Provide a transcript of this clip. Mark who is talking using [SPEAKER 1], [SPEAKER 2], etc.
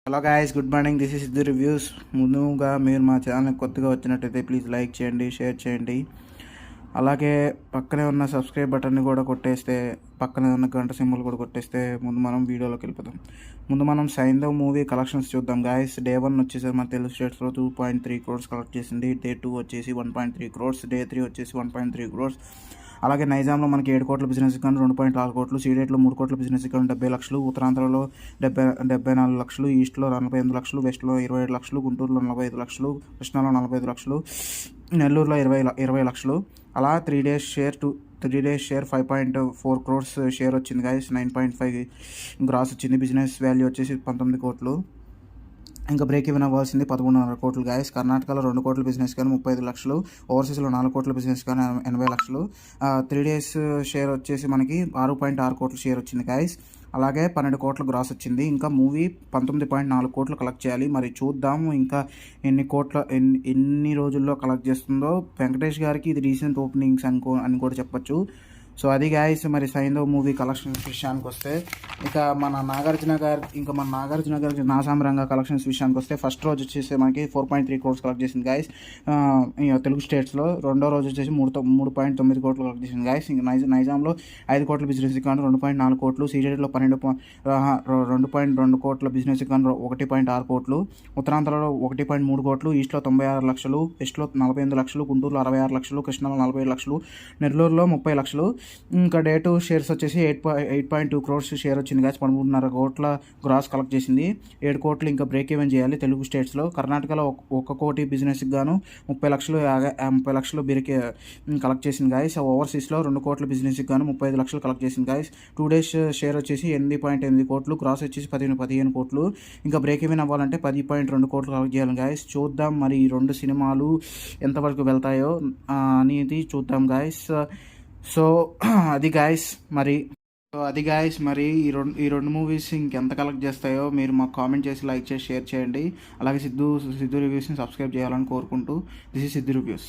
[SPEAKER 1] Hello guys, good morning. This is Siddhu reviews. ముందుగా మీరు మా ఛానల్ కొత్తగా వచ్చినట్టయితే ప్లీజ్ లైక్ చేయండి, షేర్ చేయండి. అలాగే పక్కనే ఉన్న సబ్స్క్రైబ్ బటన్ని కూడా కొట్టేస్తే, పక్కనే ఉన్న గంట సింబల్ కూడా కొట్టేస్తే ముందు మనం వీడియోలోకి వెళ్ళిపోతాం. ముందు మనం సైంధవ్ మూవీ కలెక్షన్స్ చూద్దాం గాయస్. డే 1 వచ్చేసి మన తెలుగు స్టేట్స్లో 2.3 crores కలెక్ట్ చేసింది. డే 2 వచ్చేసి 1.3 crores, డే 3 వచ్చేసి 1.3 crores. అలాగే నైజాంలో మనకి 7 కోట్ల బిజినెస్ అకౌంట్ 2.4 కోట్లు, సీడెట్లో 3 కోట్ల బిజినెస్ అకౌంట్ 70 లక్షలు, ఉత్తరాంధ్రలో 74 లక్షలు, ఈస్ట్లో 48 లక్షలు, వెస్ట్లో 27 లక్షలు, గుంటూరులో 45 లక్షలు, కృష్ణాలో 45 లక్షలు, నెల్లూరులో 20 లక్షలు. అలా 3 డేస్ షేర్ 5.4 crores షేర్ వచ్చింది గాయస్. 9.5 గ్రాస్ వచ్చింది. బిజినెస్ వాల్యూ వచ్చేసి 19 కోట్లు. ఇంకా బ్రేక్ ఈవెన్ అవ్వాల్సింది 11.5 కోట్లు గాయస్. కర్ణాటకలో 2 కోట్ల బిజినెస్ కానీ 35 లక్షలు, ఓవర్సీస్లో 4 కోట్ల బిజినెస్ కానీ 80 లక్షలు. 3 డేస్ షేర్ వచ్చేసి మనకి 6.6 కోట్ల షేర్ వచ్చింది గాయస్. అలాగే 12 కోట్ల గ్రాస్ వచ్చింది. ఇంకా మూవీ 19.4 కోట్లు కలెక్ట్ చేయాలి. మరి చూద్దాం ఇంకా ఎన్ని రోజుల్లో కలెక్ట్ చేస్తుందో. వెంకటేష్ గారికి ఇది రీసెంట్ ఓపెనింగ్స్ అని కూడా చెప్పొచ్చు. సో అది గాయస్. మరి సైంధవ్ మూవీ కలెక్షన్స్ విషయానికి వస్తే, మన నాగార్జున గారి నాసాంబరంగా కలెక్షన్స్ విషయానికి వస్తే, ఫస్ట్ రోజు వచ్చేసి మనకి 4.3 crores కలెక్ట్ చేసింది గాయస్ తెలుగు స్టేట్స్లో. రెండో రోజు వచ్చేసి 3.9 కోట్లు కలెక్ట్ చేసింది గాయస్. ఇంకా నైజాంలో 5 కోట్ల బిజినెస్ అకౌంట్ 2.4 కోట్లు, సీడెట్లో 2.2 కోట్ల బిజినెస్ అకౌంట్ 1.6 కోట్లు, ఉత్తరాంధ్రలో 1.3 కోట్లు, ఈస్ట్లో 96 లక్షలు, వెస్ట్లో 48 లక్షలు, గుంటూరులో 66 లక్షలు, కృష్ణాలో 47 లక్షలు, నెల్లూరులో 30 లక్షలు. ఇంకా డే 2 షేర్స్ వచ్చేసి 8.2 crores షేర్ వచ్చింది గాయస్. 13.5 కోట్ల గ్రాస్ కలెక్ట్ చేసింది. 7 కోట్లు ఇంకా బ్రేక్ ఈవెన్ చేయాలి తెలుగు స్టేట్స్లో. కర్ణాటకలో 1 కోటి బిజినెస్కి గాను 30 లక్షలు బ్రేక్ కలెక్ట్ చేసింది గాయస్. ఓవర్సీస్లో 2 కోట్ల బిజినెస్కి గాను 35 లక్షలు కలెక్ట్ చేసింది గాయస్. 2 డేస్ షేర్ వచ్చేసి 8.8 కోట్లు, గ్రాస్ వచ్చేసి 15 కోట్లు. ఇంకా బ్రేక్ ఈవెన్ అవ్వాలంటే 10.2 కోట్లు కలెక్ట్ చేయాలి గాయస్. చూద్దాం మరి ఈ 2 సినిమాలు ఎంతవరకు వెళ్తాయో అనేది చూద్దాం గాయస్. సో అది గాయస్ మరి ఈ రెండు మూవీస్ ఇంకెంత కలెక్ట్ చేస్తాయో మీరు మాకు కామెంట్ చేసి, లైక్ చేసి, షేర్ చేయండి. అలాగే సిద్ధు రివ్యూస్ని సబ్స్క్రైబ్ చేయాలని కోరుకుంటూ, దిస్ ఇస్ సిద్ధు రివ్యూస్.